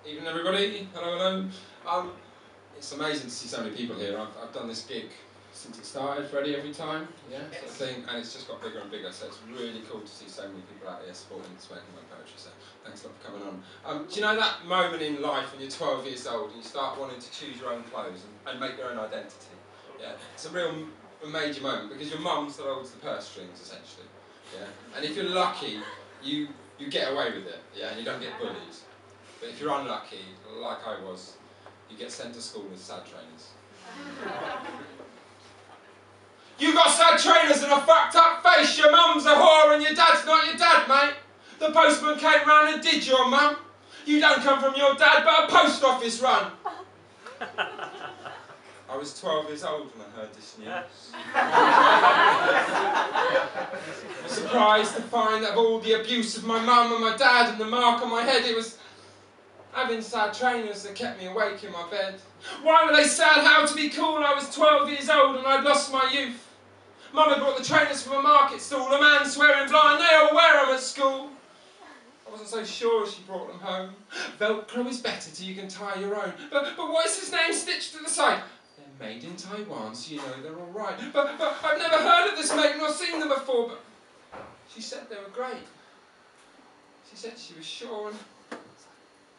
Evening everybody, hello. It's amazing to see so many people here. I've done this gig since it started, Freddie, every time, yeah, sort of thing, and it's just got bigger and bigger, so it's really cool to see so many people out here supporting and smoking my poetry, so thanks a lot for coming on. Do you know that moment in life when you're 12 years old and you start wanting to choose your own clothes and make your own identity? Yeah, it's a major moment, because your mum still holds the purse strings, essentially, yeah, and if you're lucky, you get away with it, yeah, and you don't get bullied. But if you're unlucky, like I was, you get sent to school with sad trainers. You got sad trainers and a fucked up face, your mum's a whore and your dad's not your dad, mate. The postman came round and did your mum. You don't come from your dad, but a post office run. I was 12 years old when I heard this news. I was surprised to find that of all the abuse of my mum and my dad and the mark on my head, it was having sad trainers that kept me awake in my bed. Why were they sad? How to be cool? I was 12 years old and I'd lost my youth. Mum had brought the trainers from a market stall, a man swearing blind, they all wear them at school. I wasn't so sure as she brought them home. Velcro is better till you can tie your own. But what is his name stitched to the side? They're made in Taiwan, so you know they're all right. But I've never heard of this make nor seen them before, but she said they were great. She said she was sure, and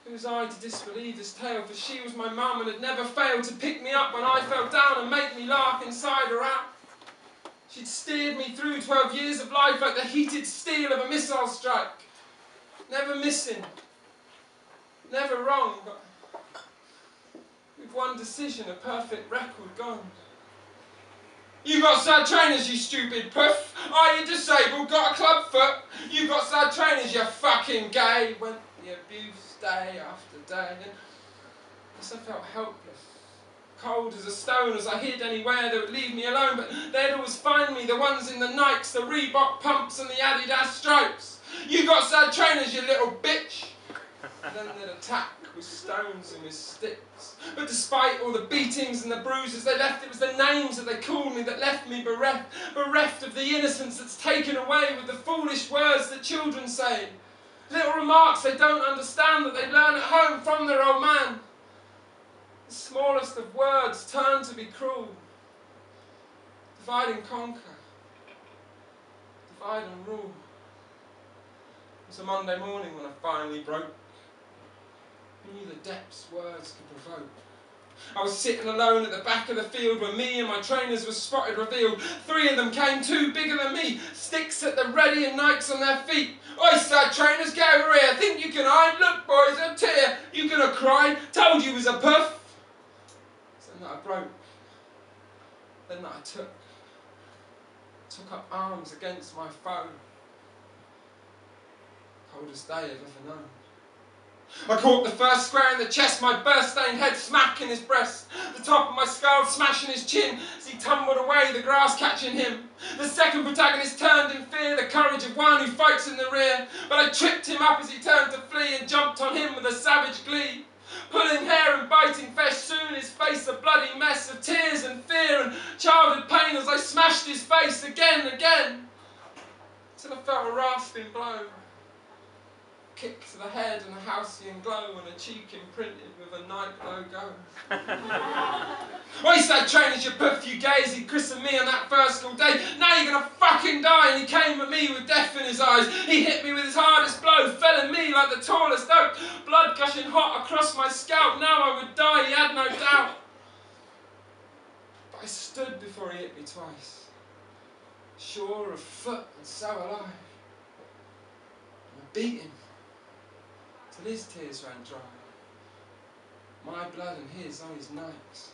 who was I to disbelieve this tale, for she was my mum and had never failed to pick me up when I fell down and make me laugh inside her out. She'd steered me through 12 years of life like the heated steel of a missile strike. Never missing, never wrong, but with one decision, a perfect record gone. You got sad trainers, you stupid puff. Are you disabled, got a club foot? You got sad trainers, you fucking gay. Went the abuse day after day, and I felt helpless, cold as a stone, as I hid anywhere that would leave me alone. But they'd always find me, the ones in the Nikes, the Reebok pumps and the Adidas stripes. You got sad trainers, you little bitch. And then they'd attack with stones and with sticks. But despite all the beatings and the bruises they left, it was the names that they called me that left me bereft of the innocence that's taken away with the foolish words that children say. Little remarks they don't understand that they learn at home from their old man. The smallest of words turn to be cruel. Divide and conquer. Divide and rule. It was a Monday morning when I finally broke. I knew the depths words could provoke. I was sitting alone at the back of the field when me and my trainers were spotted revealed. 3 of them came, 2 bigger than me, sticks at the ready and Nikes on their feet. Oi, sad trainers, get over here. Think you can hide? Look, boys, a tear. You gonna cry? Told you was a puff. Then that I broke. Then that I took up arms against my foe. Coldest day I've ever known. I caught the first square in the chest, my burst-stained head smack in his breast, the top of my skull smashing his chin as he tumbled away, the grass catching him. The second protagonist turned in fear, the courage of one who fights in the rear, but I tripped him up as he turned to flee and jumped on him with a savage glee. Pulling hair and biting flesh, soon his face a bloody mess of tears and fear and childhood pain as I smashed his face again and again, till I felt a rasping blow. Kick to the head and a halcyon glow and a cheek imprinted with a Nike logo. Oi, sad trainers, you puff, you gays, he christened me on that first school day. Now you're gonna fucking die. And he came at me with death in his eyes. He hit me with his hardest blow, fell in me like the tallest oak. Blood gushing hot across my scalp. Now I would die, he had no doubt. But I stood before he hit me twice, sure of foot and so alive. And I beat him till his tears ran dry. My blood and his on his Nikes.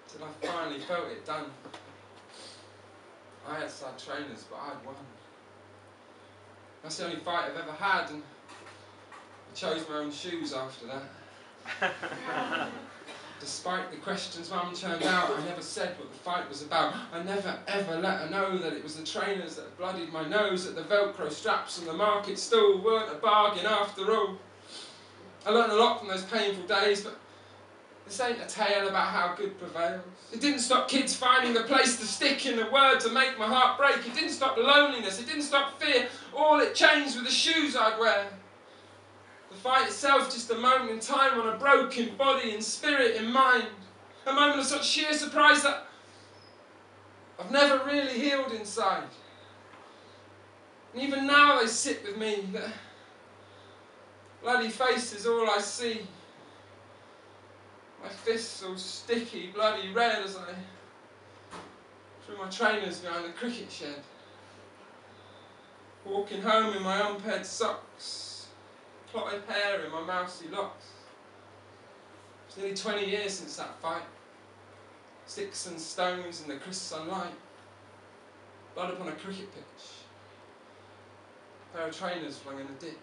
Till I finally felt it done. I had sad trainers, but I'd won. That's the only fight I've ever had, and I chose my own shoes after that. Despite the questions Mum turned out, I never said what the fight was about. I never ever let her know that it was the trainers that had bloodied my nose, that the Velcro straps on the market stall weren't a bargain after all. I learned a lot from those painful days, but this ain't a tale about how good prevails. It didn't stop kids finding the place to stick in the word to make my heart break. It didn't stop loneliness, it didn't stop fear. All it changed were the shoes I'd wear. The fight itself just a moment in time on a broken body and spirit and mind. A moment of such sheer surprise that I've never really healed inside. And even now they sit with me. Their bloody face is all I see. My fists all sticky, bloody red as I threw my trainers behind the cricket shed. Walking home in my unpaired socks, clotted hair in my mousy locks. It's nearly 20 years since that fight. Sticks and stones in the crisp sunlight. Blood upon a cricket pitch. A pair of trainers flung in a ditch.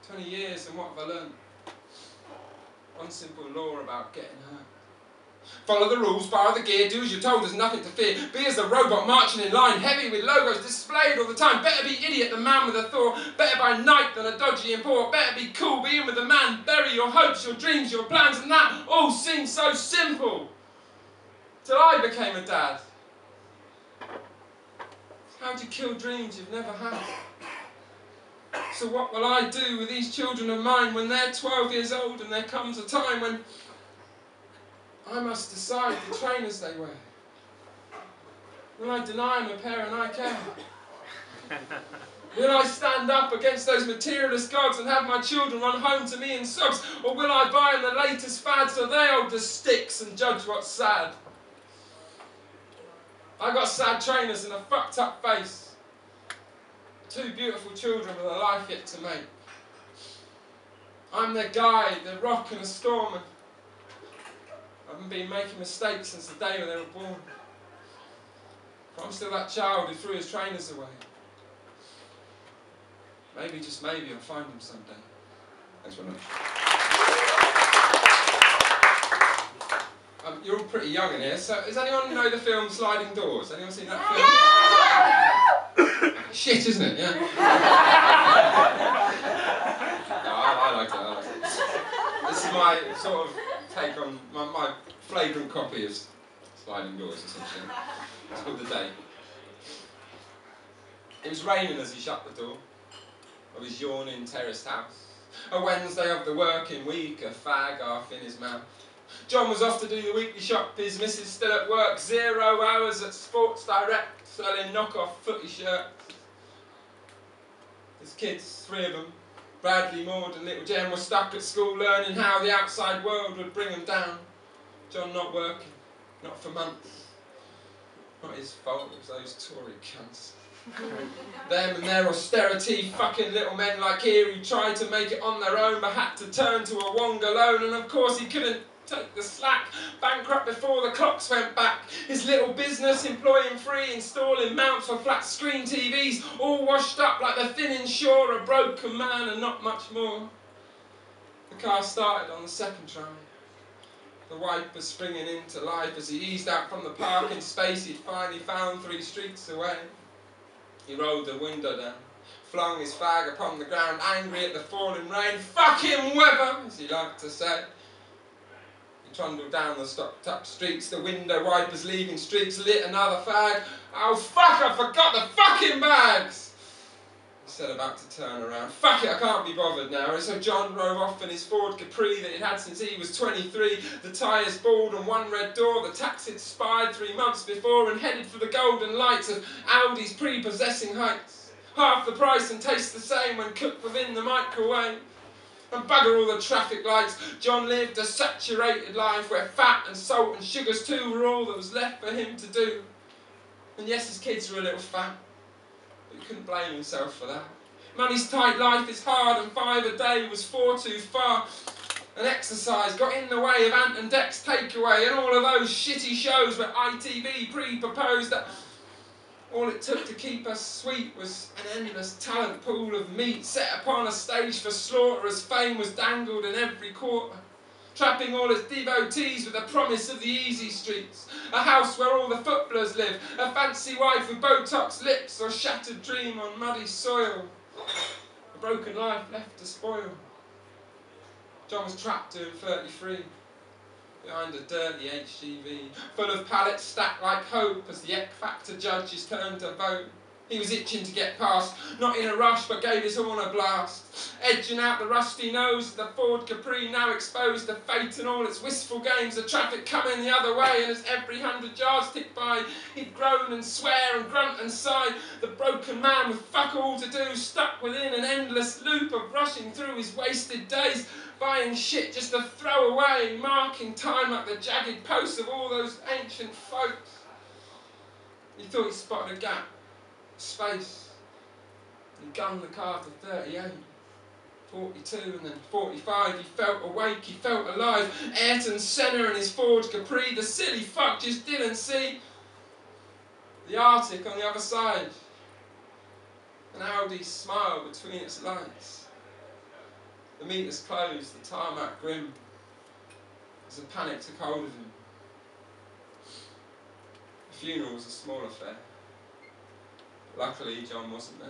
20 years, and what have I learned? One simple law about getting hurt. Follow the rules, borrow the gear, do as you're told, there's nothing to fear. Be as the robot marching in line, heavy with logos displayed all the time. Better be idiot than man with a thought. Better by night than a dodgy import. Better be cool, be in with the man. Bury your hopes, your dreams, your plans, and that all seems so simple. Till I became a dad. How do you kill dreams you've never had? So what will I do with these children of mine when they're 12 years old and there comes a time when I must decide the trainers they wear? Will I deny them a pair of Nike Air? Will I stand up against those materialist gods and have my children run home to me in socks? Or will I buy them the latest fad so they hold the sticks and judge what's sad? I got sad trainers and a fucked up face. 2 beautiful children with a life yet to make. I'm their guide, their rock in a storm, and I haven't been making mistakes since the day when they were born. But I'm still that child who threw his trainers away. Maybe, just maybe, I'll find him someday. Thanks very much. You're all pretty young in here, so does anyone know the film Sliding Doors? Anyone seen that film? Shit, isn't it? Yeah. No, I like it, I like it. This is my sort of take on my flagrant copy of Sliding Doors, essentially. It's called The Day. It was raining as he shut the door of his yawning terraced house. A Wednesday of the working week, a fag half in his mouth. John was off to do the weekly shop, his missus still at work, 0 hours at Sports Direct, selling knock-off footy shirts. His kids, 3 of them, Bradley, Maud and little Jen, were stuck at school learning how the outside world would bring them down. John not working, not for months. Not his fault, it was those Tory cunts. Them and their austerity fucking little men like here who tried to make it on their own but had to turn to a Wonga loan, and of course he couldn't take the slack. Bankrupt before the clocks went back. His little business employing 3, installing mounts for flat screen TVs, all washed up like the thinning shore, a broken man and not much more. The car started on the second try. The wipers springing into life as he eased out from the parking space he'd finally found 3 streets away. He rolled the window down, flung his fag upon the ground, angry at the falling rain. Fucking weather, as he liked to say. He trundled down the stocked-up streets, the window wipers leaving streaks, lit another fag. Oh fuck, I forgot the fucking bags! He said, about to turn around. Fuck it, I can't be bothered now. And so John drove off in his Ford Capri that he'd had since he was 23. The tyres bald and 1 red door. The tax he'd spied 3 months before and headed for the golden lights of Audi's prepossessing heights. Half the price and taste the same when cooked within the microwave. And bugger all the traffic lights. John lived a saturated life where fat and salt and sugars too were all that was left for him to do. And yes, his kids were a little fat. But he couldn't blame himself for that. Money's tight, life is hard, and 5 a day was 4 too far. And exercise got in the way of Ant and Dec's Takeaway and all of those shitty shows where ITV pre-proposed that all it took to keep us sweet was an endless talent pool of meat set upon a stage for slaughter as fame was dangled in every quarter. Trapping all its devotees with the promise of the easy streets, a house where all the footballers live, a fancy wife with Botox lips or shattered dream on muddy soil, a broken life left to spoil. John was trapped doing 33, behind a dirty HGV, full of pallets stacked like hope as the X Factor judges turned to vote. He was itching to get past, not in a rush, but gave his horn a blast. Edging out the rusty nose of the Ford Capri, now exposed to fate and all its wistful games, the traffic coming the other way, and as every 100 yards ticked by, he'd groan and swear and grunt and sigh. The broken man with fuck all to do, stuck within an endless loop of rushing through his wasted days, buying shit just to throw away, marking time like the jagged posts of all those ancient folks. He thought he spotted a gap. Space. He gunned the car to 38, 42 and then 45. He felt awake, he felt alive. Ayrton Senna and his Ford Capri, the silly fuck just didn't see the Arctic on the other side. An Audi smiled between its lights. The meters closed, the tarmac grim, as a panic took hold of him. The funeral was a small affair. Luckily, John wasn't there.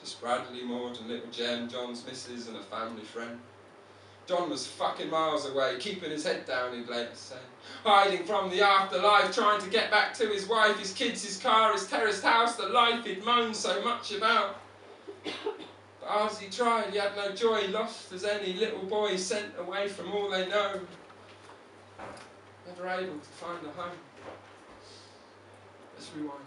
Just Bradley, Maud and little Jem, John's missus and a family friend. John was fucking miles away, keeping his head down, he'd later say. Hiding from the afterlife, trying to get back to his wife, his kids, his car, his terraced house, the life he'd moaned so much about. But as he tried, he had no joy, lost as any little boy sent away from all they know. Never able to find a home. Let's rewind.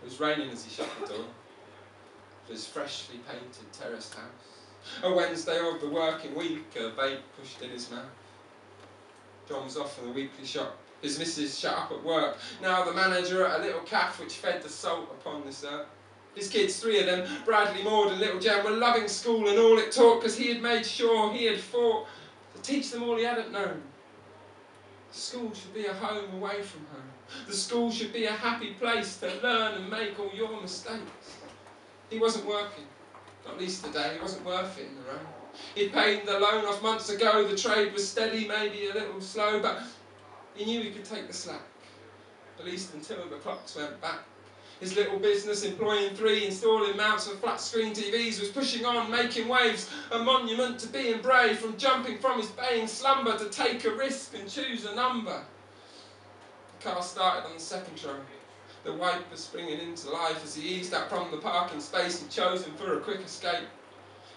It was raining as he shut the door of his freshly painted terraced house. A Wednesday of the working week, a vape pushed in his mouth. John was off in the weekly shop. His missus shut up at work. Now the manager at a little caff which fed the salt upon this earth. His kids, 3 of them, Bradley, Maud and little Jem, were loving school and all it taught, because he had made sure he had fought to teach them all he hadn't known. School should be a home away from home. The school should be a happy place to learn and make all your mistakes. He wasn't working, not least today, he wasn't worth it in the rain. He'd paid the loan off months ago, the trade was steady, maybe a little slow, but he knew he could take the slack, at least until the clocks went back. His little business, employing 3, installing mounts of flat-screen TVs, was pushing on, making waves, a monument to being brave, from jumping from his baying slumber to take a risk and choose a number. The car started on the second try, the wiper springing into life as he eased out from the parking space he'd chosen for a quick escape.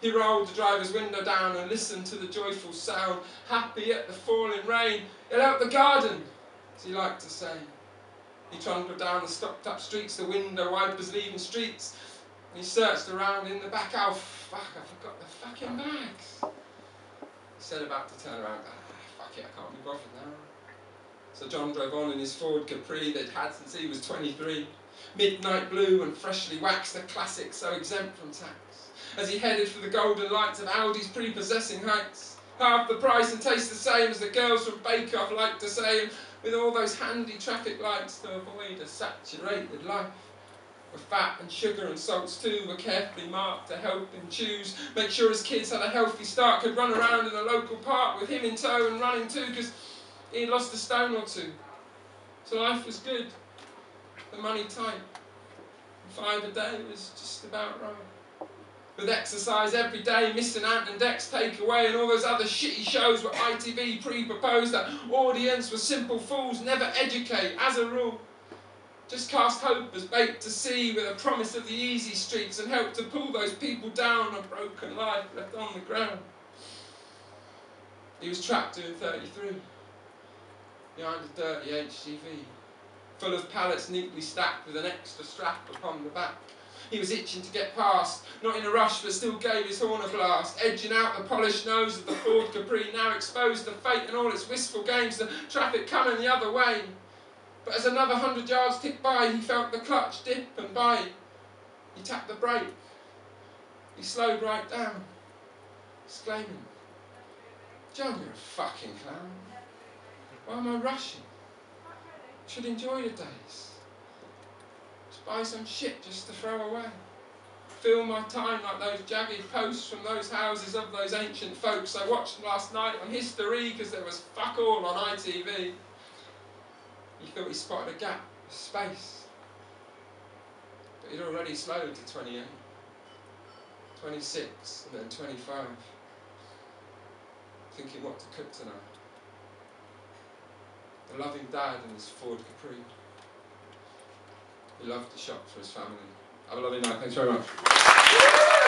He rolled the driver's window down and listened to the joyful sound, happy at the falling rain. It helped the garden, as he liked to say. He trundled down the stopped-up streets, the window wipers leaving streets, and he searched around in the back. Oh, fuck, I forgot the fucking bags. He said, about to turn around, fuck it, I can't be bothered now. So John drove on in his Ford Capri they'd had since he was 23. Midnight blue and freshly waxed, a classic so exempt from tax. As he headed for the golden lights of Audi's prepossessing heights, half the price and taste the same as the girls from Bake Off like to say, and with all those handy traffic lights to avoid a saturated life. Where fat and sugar and salts too were carefully marked to help him choose, make sure his kids had a healthy start, could run around in a local park with him in tow and running too, because he'd lost a stone or 2. So life was good, the money tight, and 5 a day was just about right. With exercise every day, missing Ant and Dex takeaway and all those other shitty shows where ITV pre-proposed that audience were simple fools, never educate, as a rule. Just cast hope as bait to sea with a promise of the easy streets and help to pull those people down, a broken life left on the ground. He was trapped doing 33, behind a dirty HGV, full of pallets neatly stacked with an extra strap upon the back. He was itching to get past, not in a rush but still gave his horn a blast, edging out the polished nose of the Ford Capri, now exposed to fate and all its wistful games, the traffic coming the other way. But as another 100 yards ticked by, he felt the clutch dip and bite. He tapped the brake. He slowed right down, exclaiming, "John, you're a fucking clown. Why am I rushing? I should enjoy the days. Buy some shit just to throw away. Fill my time like those jagged posts from those houses of those ancient folks I watched last night on History because there was fuck all on ITV." He thought he spotted a gap, a space. But he'd already slowed to 28, 26 and then 25. Thinking what to cook tonight. The loving dad in his Ford Capri. who loved to shop for his family. Have a lovely night. Thanks very much.